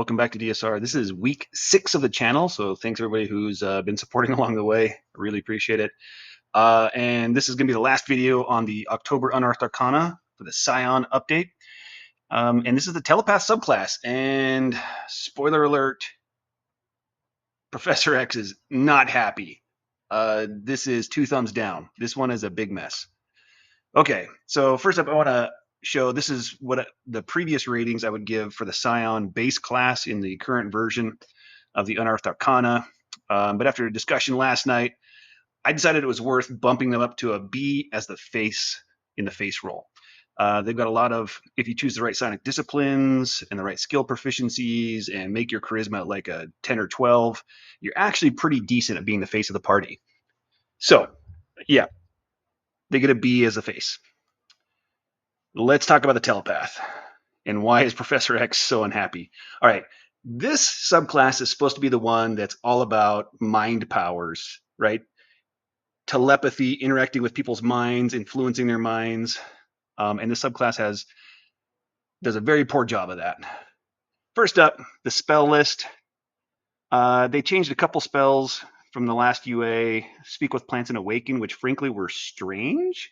Welcome back to DSR. This is week 6 of the channel, so thanks everybody who's been supporting along the way. I really appreciate it. And this is going to be the last video on the October Unearthed Arcana for the Psion update. And this is the Telepath subclass. And spoiler alert, Professor X is not happy. This is 2 thumbs down. This one is a big mess. Okay, so first up, I want to show this is what the previous ratings I would give for the Psion base class in the current version of the Unearthed Arcana. But after a discussion last night, I decided it was worth bumping them up to a B as the face in the face role. They've got a lot of, if you choose the right psionic disciplines and the right skill proficiencies and make your charisma like a 10 or 12, you're actually pretty decent at being the face of the party. So, yeah, they get a B as the face. Let's talk about the Telepath and why is Professor X so unhappy. All right, this subclass is supposed to be the one that's all about mind powers, right? Telepathy, interacting with people's minds, influencing their minds. And this subclass does a very poor job of that. First up, the spell list. They changed a couple spells from the last UA, Speak with Plants and Awaken, which frankly were strange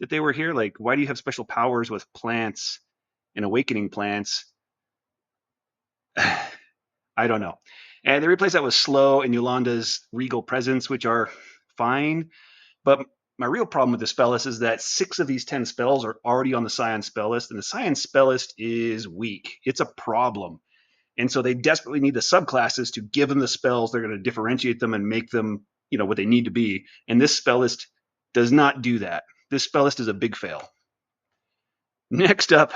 that they were here. Like, why do you have special powers with plants and awakening plants? I don't know. And they replaced that with Slow and Yolanda's Regal Presence, which are fine. But my real problem with the spell list is that 6 of these 10 spells are already on the Psion spell list, and the Psion spell list is weak. It's a problem. And so they desperately need the subclasses to give them the spells. They're going to differentiate them and make them, what they need to be. And this spell list does not do that. This spell list is a big fail. Next up,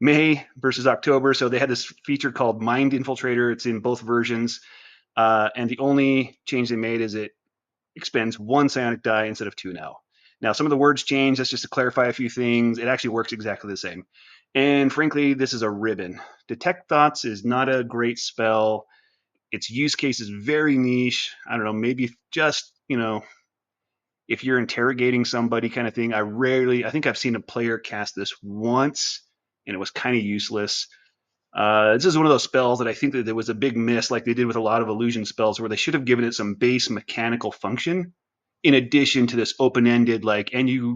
May versus October. So they had this feature called Mind Infiltrator. It's in both versions. And the only change they made is it expends 1 psionic die instead of 2 now. Now, some of the words change. That's just to clarify a few things. It actually works exactly the same. And frankly, this is a ribbon. Detect Thoughts is not a great spell. Its use case is very niche. I don't know, maybe just, if you're interrogating somebody kind of thing. I think I've seen a player cast this once, and it was kind of useless. This is one of those spells that I think that there was a big miss, like they did with a lot of illusion spells, where they should have given it some base mechanical function in addition to this open-ended, and you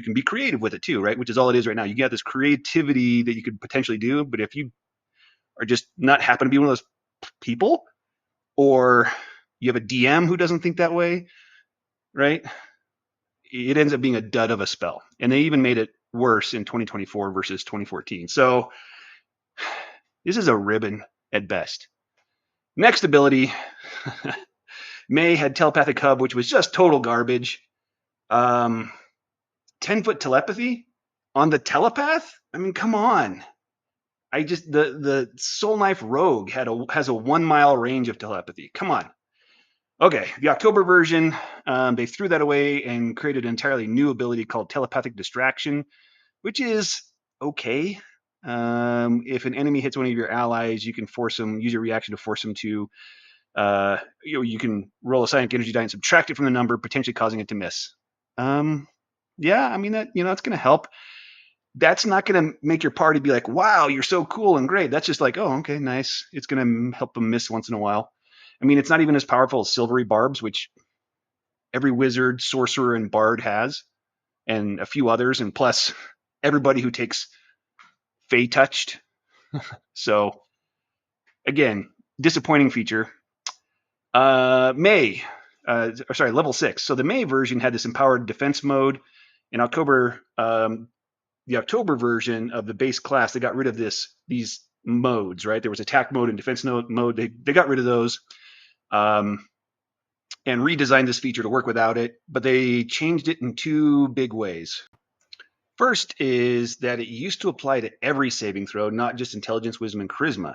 can be creative with it too, right? Which is all it is right now. You got this creativity that you could potentially do, but if you are just not happen to be one of those people, or you have a DM who doesn't think that way, right? It ends up being a dud of a spell. And they even made it worse in 2024 versus 2014. So this is a ribbon at best. Next ability, May had Telepathic Hub, which was just total garbage. 10-foot telepathy on the Telepath? I mean, come on. The Soul Knife Rogue has a 1 mile range of telepathy. Come on. Okay, the October version, they threw that away and created an entirely new ability called Telepathic Distraction, which is okay. If an enemy hits one of your allies, you can use your reaction to force them to, you can roll a psionic energy die and subtract it from the number, potentially causing it to miss. Yeah, I mean, that's going to help. That's not going to make your party be like, wow, you're so cool and great. That's just like, oh, okay, nice. It's going to help them miss once in a while. I mean, it's not even as powerful as Silvery Barbs, which every wizard, sorcerer, and bard has, and a few others, and plus everybody who takes Fey Touched. So, again, disappointing feature. Level 6. So the May version had this empowered defense mode. In October, the October version of the base class, they got rid of these modes, right? There was attack mode and defense mode. They got rid of those and redesigned this feature to work without it, but they changed it in 2 big ways. First is that it used to apply to every saving throw, not just intelligence, wisdom, and charisma.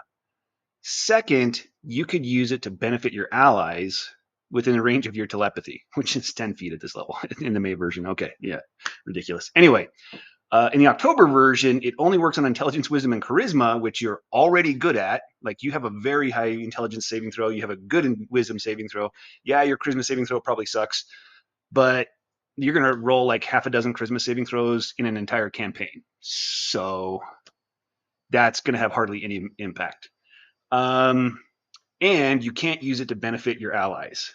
Second, you could use it to benefit your allies within the range of your telepathy, which is 10 feet at this level in the May version. Okay, yeah, ridiculous. Anyway, in the October version, it only works on intelligence, wisdom, and charisma, which you're already good at. Like, you have a very high intelligence saving throw. You have a good wisdom saving throw. Yeah, your charisma saving throw probably sucks, but you're going to roll like half a dozen charisma saving throws in an entire campaign. So that's going to have hardly any impact. and you can't use it to benefit your allies.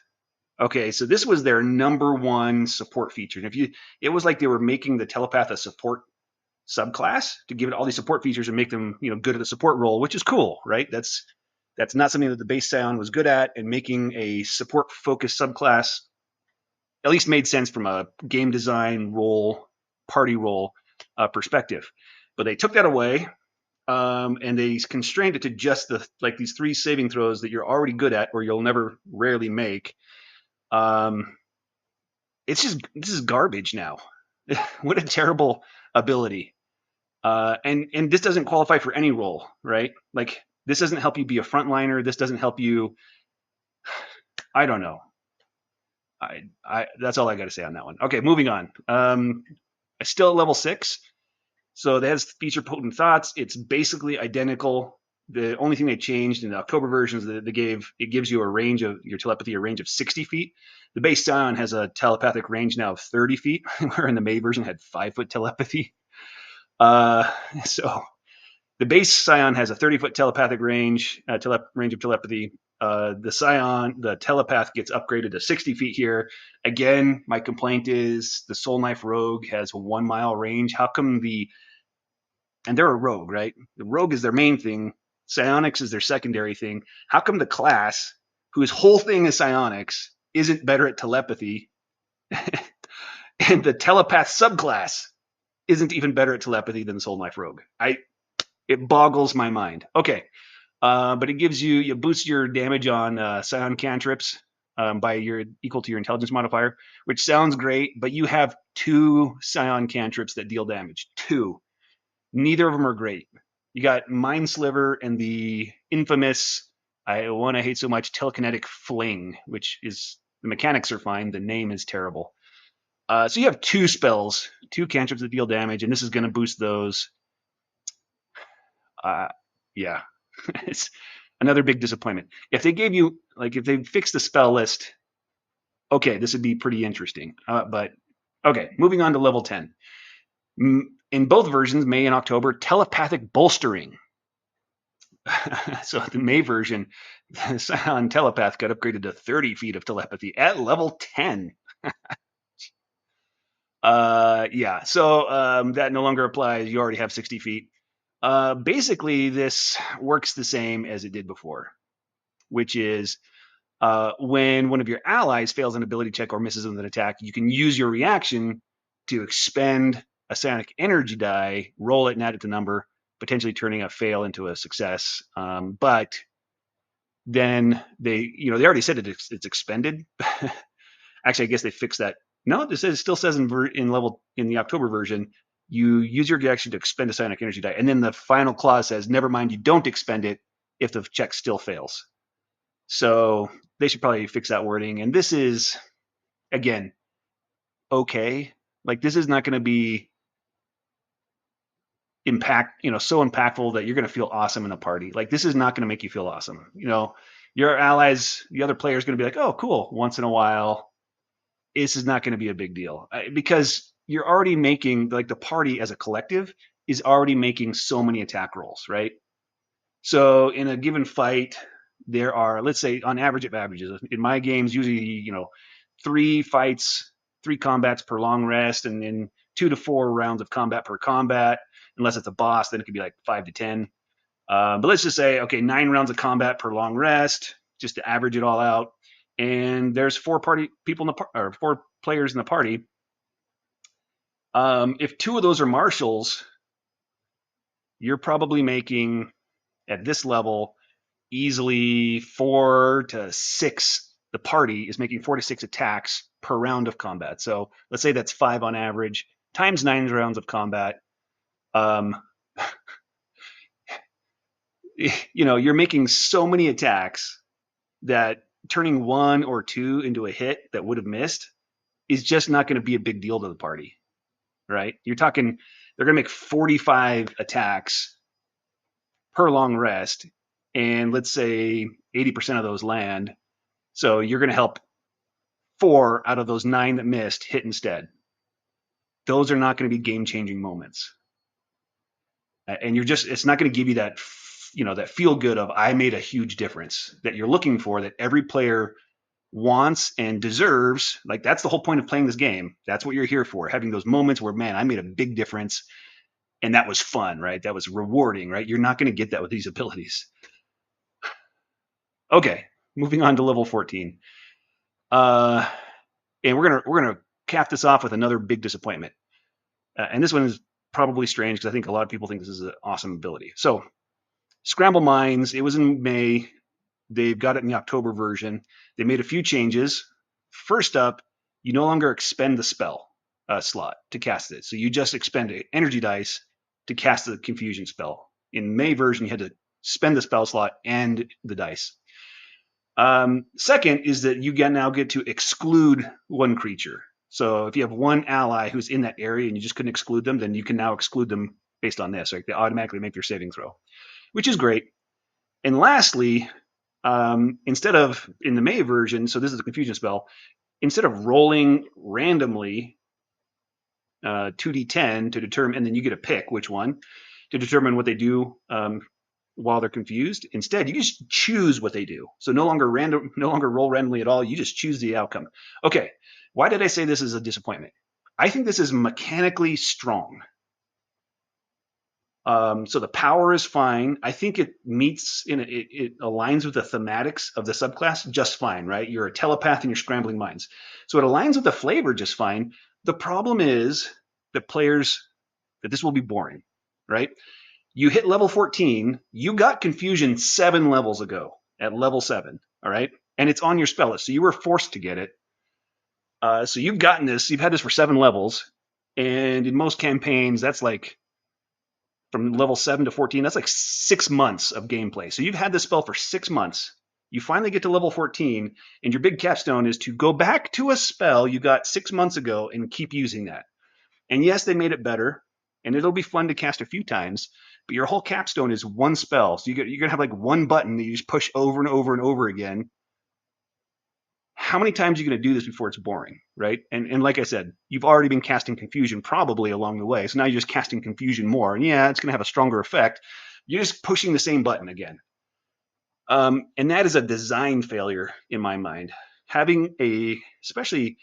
Okay, so this was their number one support feature. And it was like they were making the Telepath a support subclass to give it all these support features and make them, good at the support role, which is cool, right? That's not something that the base Psion was good at, and making a support focused subclass at least made sense from a game design role, party role perspective. But they took that away, and they constrained it to just these three saving throws that you're already good at, or you'll never rarely make. This is garbage now. What a terrible ability. And this doesn't qualify for any role, right? Like, this doesn't help you be a frontliner. This doesn't help you. I don't know. That's all I got to say on that one. Okay, moving on. Still at level 6. So that has feature potent thoughts. It's basically identical. The only thing they changed in the October versions that it gives you a range of your telepathy, a range of 60 feet. The base Psion has a telepathic range now of 30 feet, where in the May version had 5-foot telepathy. So the base Psion has a 30-foot telepathic range, range of telepathy. The Telepath gets upgraded to 60 feet here. Again, my complaint is the Soul Knife Rogue has a 1 mile range. How come and they're a rogue, right? The rogue is their main thing. Psionics is their secondary thing. How come the class, whose whole thing is psionics, isn't better at telepathy? And the Telepath subclass isn't even better at telepathy than the Soul Knife Rogue. It boggles my mind. Okay, but it gives you boost your damage on Psion cantrips by equal to your intelligence modifier, which sounds great, but you have 2 Psion cantrips that deal damage. 2. Neither of them are great. You got Mind Sliver and the infamous, I hate so much, Telekinetic Fling, which is, the mechanics are fine, the name is terrible. So you have 2 spells, 2 cantrips that deal damage, and this is going to boost those. Yeah, it's another big disappointment. If they gave you, if they fixed the spell list, okay, this would be pretty interesting. But okay, moving on to level 10. In both versions, May and October, telepathic bolstering. So the May version, the Psion Telepath got upgraded to 30 feet of telepathy at level 10. Yeah, so that no longer applies. You already have 60 feet. Basically, this works the same as it did before, which is when one of your allies fails an ability check or misses with an attack, you can use your reaction to expend a psionic energy die, roll it, and add it to number, potentially turning a fail into a success. But then they already said it's expended. Actually, I guess they fixed that. No, it still says in the October version, you use your reaction to expend a psionic energy die, and then the final clause says, never mind, you don't expend it if the check still fails. So they should probably fix that wording. And this is, again, okay. Like, this is not going to be so impactful that you're going to feel awesome in a party. Like, this is not going to make you feel awesome. Your allies, the other player is going to be like, oh, cool. Once in a while, this is not going to be a big deal because you're already making, the party as a collective is already making so many attack rolls, right? So in a given fight, there are, let's say, on average of averages, in my games, usually, 3 fights, 3 combats per long rest, and then 2 to 4 rounds of combat per combat. Unless it's a boss, then it could be like 5 to 10. But let's just say, okay, 9 rounds of combat per long rest, just to average it all out. And there's 4 4 players in the party. If 2 of those are marshals, you're probably making, at this level, easily 4 to 6. The party is making 4 to 6 attacks per round of combat. So let's say that's 5 on average times 9 rounds of combat. You're making so many attacks that turning 1 or 2 into a hit that would have missed is just not going to be a big deal to the party, right? You're talking, they're going to make 45 attacks per long rest, and let's say 80% of those land. So you're going to help 4 out of those 9 that missed hit instead. Those are not going to be game-changing moments. And it's not going to give you that, that feel good of I made a huge difference that you're looking for, that every player wants and deserves. Like that's the whole point of playing this game. That's what you're here for, having those moments where, man, I made a big difference and that was fun, right? That was rewarding, right? You're not going to get that with these abilities. Okay, moving on to level 14. And we're gonna cap this off with another big disappointment. And this one is probably strange because I think a lot of people think this is an awesome ability. So Scramble Mines, it was in May. They've got it in the October version. They made a few changes. First up, you no longer expend the spell slot to cast it. So you just expend an energy dice to cast the confusion spell. In May version, you had to spend the spell slot and the dice. Second is that you now get to exclude one creature. So if you have one ally who's in that area and you just couldn't exclude them, then you can now exclude them based on this. Like they automatically make their saving throw, which is great. And lastly, instead of in the May version, so this is a confusion spell, instead of rolling randomly 2d10 to determine, and then you get a pick which one to determine what they do while they're confused. Instead, you just choose what they do. So no longer roll randomly at all. You just choose the outcome. Okay, why did I say this is a disappointment? I think this is mechanically strong. So the power is fine. I think it meets it aligns with the thematics of the subclass just fine, right? You're a telepath and you're scrambling minds. So it aligns with the flavor just fine. The problem is that this will be boring, right? You hit level 14, you got confusion 7 levels ago at level 7, all right? And it's on your spell list, so you were forced to get it. So you've gotten this, you've had this for 7 levels, and in most campaigns, that's like from level 7 to 14, that's like 6 months of gameplay. So you've had this spell for 6 months. You finally get to level 14, and your big capstone is to go back to a spell you got 6 months ago and keep using that. And yes, they made it better, and it'll be fun to cast a few times, but your whole capstone is one spell. So you're going to have like one button that you just push over and over and over again. How many times are you going to do this before it's boring, right? And like I said, you've already been casting confusion probably along the way. So now you're just casting confusion more. And yeah, it's going to have a stronger effect. You're just pushing the same button again. And that is a design failure in my mind. Having especially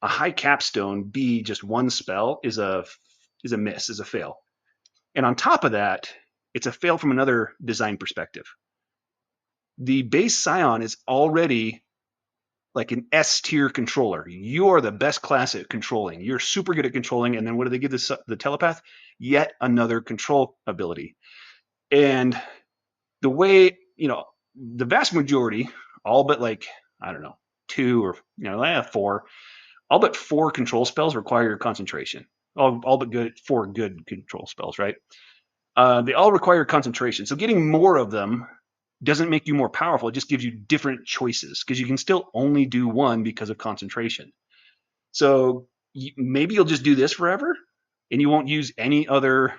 a high capstone be just one spell is a miss, is a fail. And on top of that, it's a fail from another design perspective. The base Psion is already like an S tier controller. You are the best class at controlling. You're super good at controlling. And then what do they give the telepath? Yet another control ability. And the way, the vast majority, all but like, I don't know, 2 or 4, all but 4 control spells require your concentration. All but 4 good control spells, right? They all require concentration. So getting more of them doesn't make you more powerful. It just gives you different choices because you can still only do one because of concentration. So maybe you'll just do this forever and you won't use any other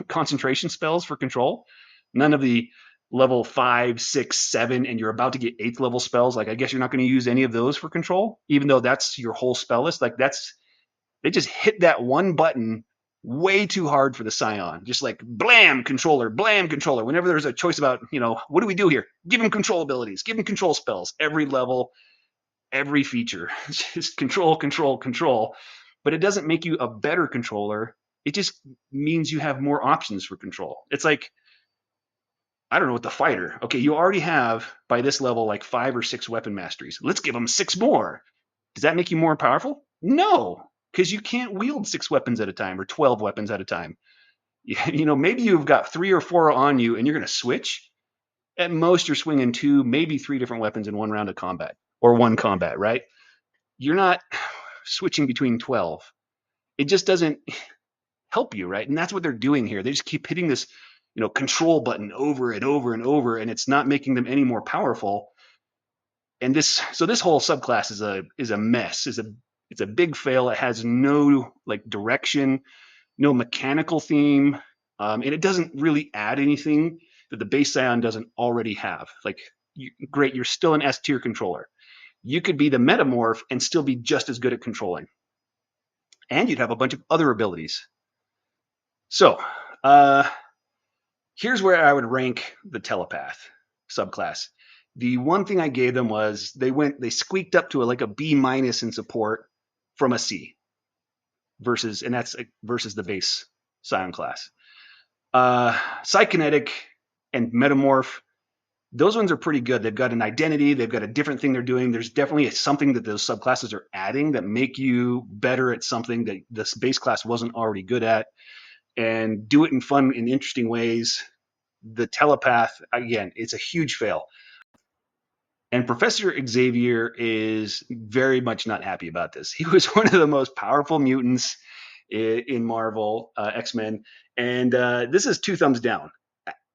concentration spells for control. None of the level 5, 6, 7, and you're about to get 8th level spells. Like, I guess you're not going to use any of those for control, even though that's your whole spell list. Like, they just hit that one button way too hard for the Psion. Just like blam controller. Whenever there's a choice about, what do we do here? Give him control abilities, give him control spells, every level, every feature. Just control. But it doesn't make you a better controller. It just means you have more options for control. It's like, I don't know, with the fighter. Okay, you already have by this level like 5 or 6 weapon masteries. Let's give them 6 more. Does that make you more powerful? No, because you can't wield 6 weapons at a time or 12 weapons at a time. Maybe you've got 3 or 4 on you and you're going to switch. At most, you're swinging 2, maybe 3 different weapons in one round of combat or one combat, right? You're not switching between 12. It just doesn't help you, right? And that's what they're doing here. They just keep hitting this, control button over and over and over, and it's not making them any more powerful. And this whole subclass is a mess. It's a big fail. It has no like direction, no mechanical theme, and it doesn't really add anything that the base Psion doesn't already have. Like, great, you're still an S tier controller. You could be the metamorph and still be just as good at controlling, and you'd have a bunch of other abilities. So, Here's where I would rank the Telepath subclass. The one thing I gave them was they squeaked up to like a B minus in support from a C versus the base Psion class. Psykinetic and Metamorph, those ones are pretty good. They've got an identity. They've got a different thing they're doing. There's definitely something that those subclasses are adding that make you better at something that this base class wasn't already good at, and do it in fun and interesting ways. The Telepath, again, it's a huge fail. And Professor Xavier is very much not happy about this. He was one of the most powerful mutants in Marvel X-Men, and this is two thumbs down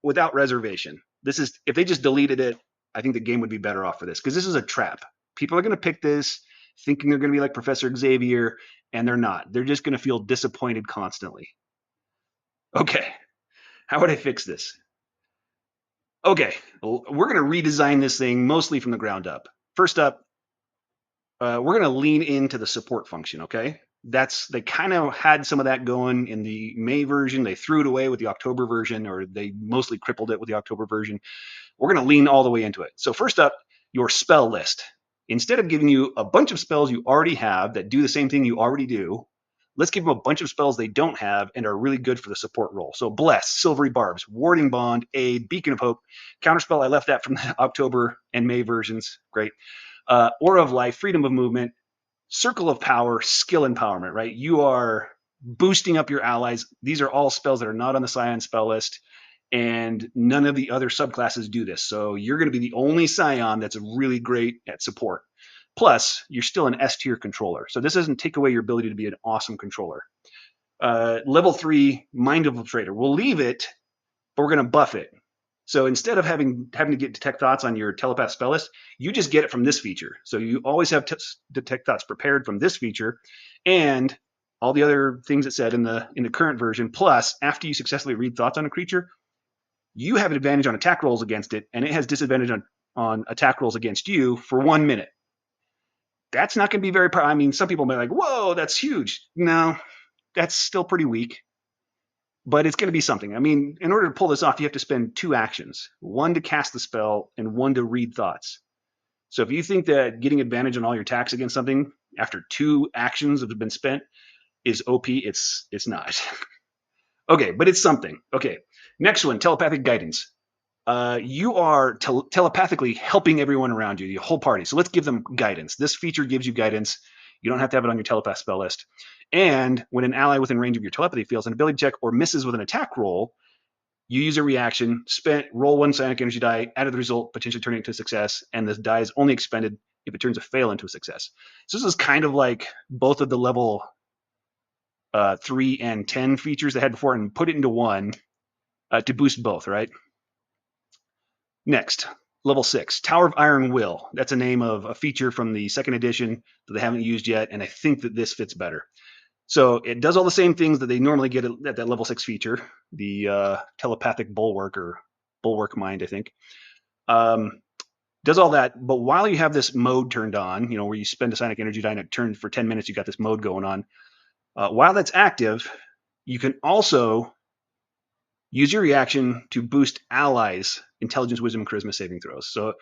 without reservation. This is if they just deleted it, I think the game would be better off for this because this is a trap. People are going to pick this thinking they're going to be like Professor Xavier, and they're not. They're just going to feel disappointed constantly. Okay, how would I fix this? Okay, we're going to redesign this thing mostly from the ground up. First up, we're going to lean into the support function. Okay, they kind of had some of that going in the May version. They threw it away with the October version, or they mostly crippled it with the October version. We're going to lean all the way into it. So first up, your spell list. Instead of giving you a bunch of spells you already have that do the same thing you already do, let's give them a bunch of spells they don't have and are really good for the support role. So Bless, Silvery Barbs, Warding Bond, Aid, Beacon of Hope, Counterspell, I left that from the October and May versions. Great. Aura of Life, Freedom of Movement, Circle of Power, Skill Empowerment, right? You are boosting up your allies. These are all spells that are not on the Psion spell list, and none of the other subclasses do this. So you're going to be the only Psion that's really great at support. Plus, you're still an S tier controller. So this doesn't take away your ability to be an awesome controller. Level 3, Mind Infiltrator. We'll leave it, but we're going to buff it. So instead of having to get Detect Thoughts on your Telepath spell list, you just get it from this feature. So you always have Detect Thoughts prepared from this feature, and all the other things it said in the current version. Plus, after you successfully read thoughts on a creature, you have an advantage on attack rolls against it, and it has disadvantage on attack rolls against you for 1 minute. That's not going to be very. I mean, some people may be like, "Whoa, that's huge." No, that's still pretty weak. But it's going to be something. I mean, in order to pull this off, you have to spend 2 actions, one to cast the spell and one to read thoughts. So if you think that getting advantage on all your attacks against something after 2 actions have been spent is OP, it's not. Okay, but it's something. Okay, next one, telepathic guidance. You are telepathically helping everyone around you, the whole party. So let's give them guidance. This feature gives you guidance. You don't have to have it on your telepath spell list. And when an ally within range of your telepathy fails an ability check or misses with an attack roll, you use a reaction, roll 1 psionic energy die, add to the result, potentially turning it into a success, and this die is only expended if it turns a fail into a success. So this is kind of like both of the level 3 and 10 features they had before and put it into one to boost both, right? Next, level 6, Tower of Iron Will. That's a name of a feature from the 2nd edition that they haven't used yet, and I think that this fits better. So it does all the same things that they normally get at that level 6 feature, the telepathic bulwark or bulwark mind, I think. Does all that, but while you have this mode turned on, where you spend a psionic energy die and it turns for 10 minutes, you got this mode going on. While that's active, you can also use your reaction to boost allies' intelligence, wisdom, and charisma saving throws. So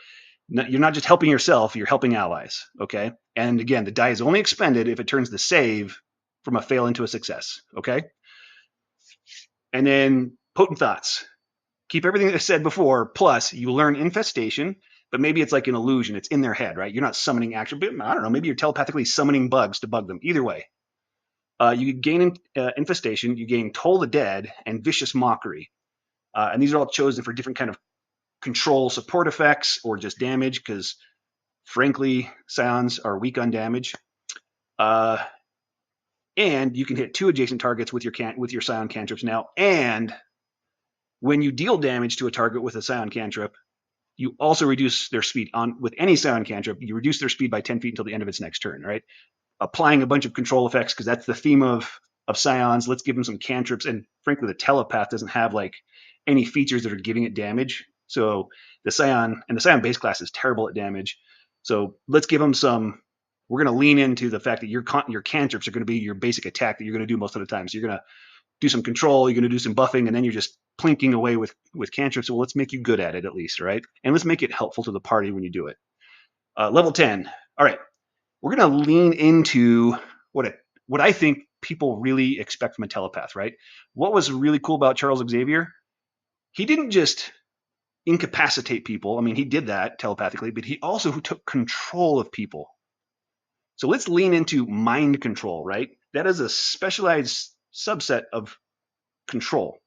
you're not just helping yourself, you're helping allies, okay? And again, the die is only expended if it turns the save from a fail into a success, okay? And then Potent Thoughts. Keep everything I said before, plus you learn Infestation, but maybe it's like an illusion. It's in their head, right? You're not summoning action, but I don't know, maybe you're telepathically summoning bugs to bug them. Either way. You gain Infestation, you gain Toll the Dead, and Vicious Mockery. And these are all chosen for different kind of control support effects or just damage, because frankly, Psions are weak on damage. And you can hit 2 adjacent targets with your Psion cantrips now. And when you deal damage to a target with a Psion cantrip, you also reduce their speed with any Psion cantrip. You reduce their speed by 10 feet until the end of its next turn, right? Applying a bunch of control effects, because that's the theme of Psions. Let's give them some cantrips. And frankly, the Telepath doesn't have like any features that are giving it damage. So the Psion base class is terrible at damage. So let's give them some. We're going to lean into the fact that your cantrips are going to be your basic attack that you're going to do most of the time. So you're going to do some control, you're going to do some buffing, and then you're just plinking away with cantrips. Well, let's make you good at it at least, right? And let's make it helpful to the party when you do it. Level 10. All right, we're going to lean into what I think people really expect from a telepath, right? What was really cool about Charles Xavier? He didn't just incapacitate people. I mean, he did that telepathically, but he also took control of people. So let's lean into mind control, right? That is a specialized subset of control,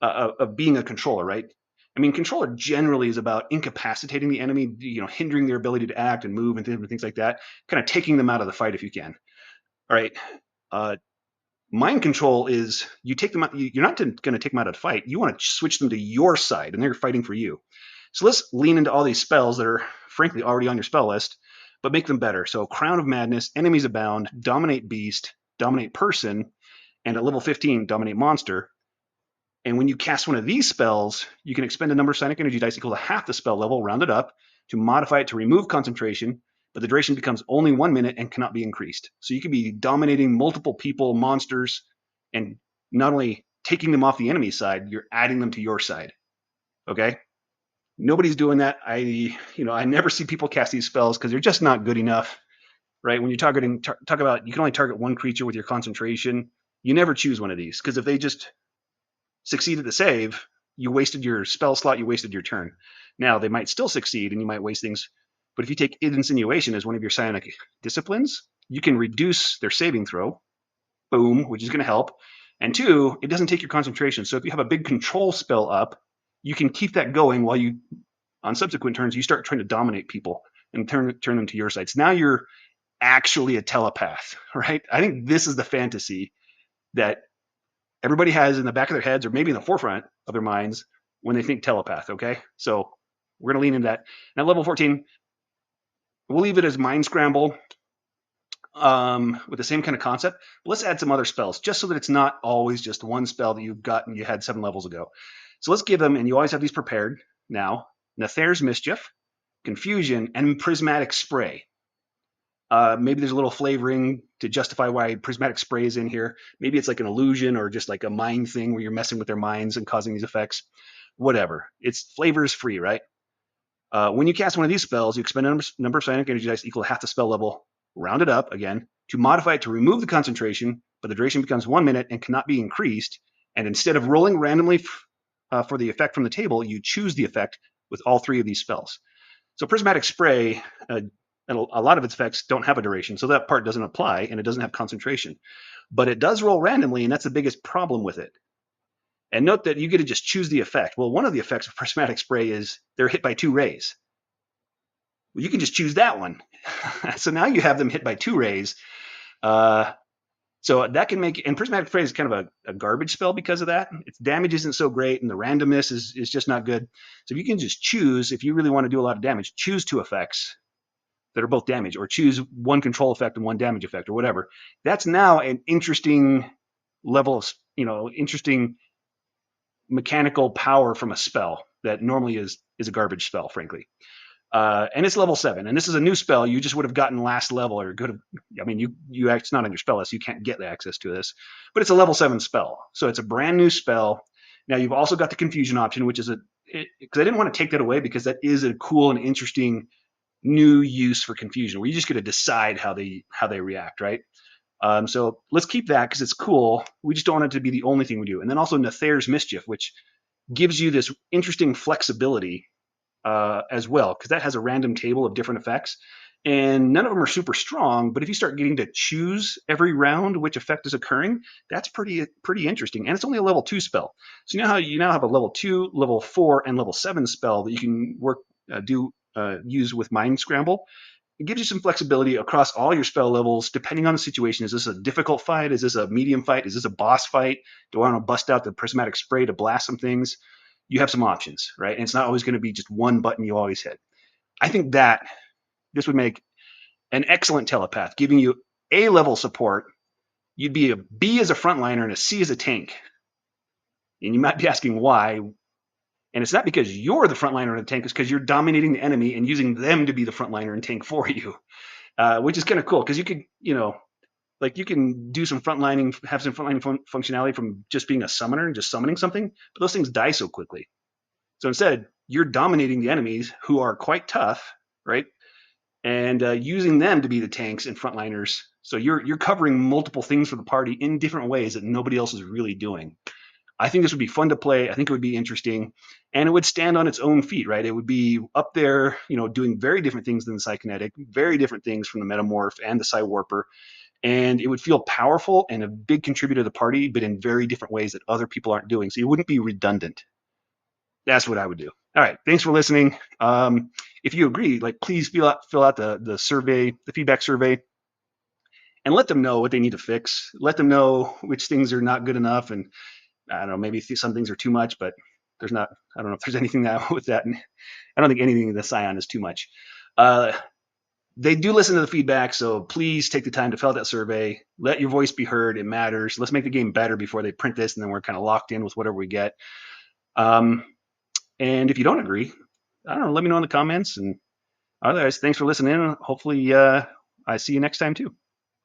of being a controller, right? I mean, controller generally is about incapacitating the enemy, hindering their ability to act and move and things like that, kind of taking them out of the fight if you can. All right. Mind control is you take them out. You're not going to take them out of the fight. You want to switch them to your side, and they're fighting for you. So let's lean into all these spells that are, frankly, already on your spell list, but make them better. So Crown of Madness, Enemies Abound, Dominate Beast, Dominate Person, and at level 15, Dominate Monster. And when you cast one of these spells, you can expend a number of psionic energy dice equal to half the spell level, rounded up, to modify it to remove concentration, but the duration becomes only 1 minute and cannot be increased. So you can be dominating multiple people, monsters, and not only taking them off the enemy side, you're adding them to your side. Okay? Nobody's doing that. I never see people cast these spells because they're just not good enough, right? When you're talk about you can only target one creature with your concentration, you never choose one of these because if they just succeeded the save, you wasted your spell slot, you wasted your turn. Now, they might still succeed and you might waste things, but if you take Insinuation as one of your psionic disciplines, you can reduce their saving throw, boom, which is going to help. And 2, it doesn't take your concentration. So if you have a big control spell up, you can keep that going while you, on subsequent turns, you start trying to dominate people and turn them to your side. So now you're actually a telepath, right? I think this is the fantasy that everybody has in the back of their heads or maybe in the forefront of their minds when they think telepath, okay? So we're going to lean into that. Now, level 14, we'll leave it as Mind Scramble with the same kind of concept. But let's add some other spells just so that it's not always just one spell that you've got and you had 7 levels ago. So let's give them, and you always have these prepared now, Nether's Mischief, Confusion, and Prismatic Spray. Maybe there's a little flavoring to justify why Prismatic Spray is in here. Maybe it's like an illusion or just like a mind thing where you're messing with their minds and causing these effects. Whatever. It's flavors free, right? When you cast one of these spells, you expend a number of psionic energy dice equal to half the spell level, rounded up again, to modify it to remove the concentration, but the duration becomes 1 minute and cannot be increased. And instead of rolling randomly for the effect from the table, you choose the effect with all 3 of these spells. So Prismatic Spray, and a lot of its effects don't have a duration, so that part doesn't apply, and it doesn't have concentration. But it does roll randomly, and that's the biggest problem with it. And note that you get to just choose the effect. Well, one of the effects of Prismatic Spray is they're hit by 2 rays. Well, you can just choose that one. So now you have them hit by 2 rays. So that can make, and Prismatic Spray is kind of a garbage spell because of that. Its damage isn't so great, and the randomness is just not good. So if you can just choose, if you really want to do a lot of damage, choose 2 effects that are both damage, or choose 1 control effect and 1 damage effect, or whatever. That's now an interesting level of, interesting mechanical power from a spell that normally is a garbage spell, frankly. And it's level 7, and this is a new spell you just would have gotten last level, or could have. I mean, it's not on your spell list, you can't get access to this, but it's a level 7 spell, so it's a brand new spell. Now you've also got the Confusion option, which is because I didn't want to take that away because that is a cool and interesting new use for Confusion, where you just get to decide how they react, right? So let's keep that because it's cool. We just don't want it to be the only thing we do. And then also Nether's Mischief, which gives you this interesting flexibility as well, because that has a random table of different effects, and none of them are super strong. But if you start getting to choose every round which effect is occurring, that's pretty interesting. And it's only a level 2 spell. So you know how you now have a level 2, level 4, and level 7 spell that you can use with Mind Scramble. It gives you some flexibility across all your spell levels, depending on the situation. Is this a difficult fight? Is this a medium fight? Is this a boss fight? Do I want to bust out the Prismatic Spray to blast some things? You have some options, right? And it's not always going to be just one button you always hit. I think that this would make an excellent telepath, giving you A-level support. You'd be a B as a frontliner and a C as a tank. And you might be asking why. And it's not because you're the frontliner of the tank, it's because you're dominating the enemy and using them to be the frontliner and tank for you, which is kind of cool because you could, Like you can do some frontlining, have some frontlining functionality from just being a summoner and just summoning something, but those things die so quickly. So instead, you're dominating the enemies who are quite tough, right? And using them to be the tanks and frontliners. So you're covering multiple things for the party in different ways that nobody else is really doing. I think this would be fun to play. I think it would be interesting, and it would stand on its own feet, right? It would be up there, doing very different things than the Psykinetic, very different things from the Metamorph and the Psywarper, and it would feel powerful and a big contributor to the party, but in very different ways that other people aren't doing. So it wouldn't be redundant. That's what I would do. All right, thanks for listening. If you agree, like please fill out the survey, the feedback survey, and let them know what they need to fix. Let them know which things are not good enough, and I don't know, maybe some things are too much, but there's not. I don't know if there's anything that with that. I don't think anything in the Psion is too much. Uh, they do listen to the feedback, so please take the time to fill out that survey. Let your voice be heard. It matters. Let's make the game better before they print this, and then we're kind of locked in with whatever we get. Um, and if you don't agree, I don't know. Let me know in the comments. And otherwise, thanks for listening. Hopefully, I see you next time too.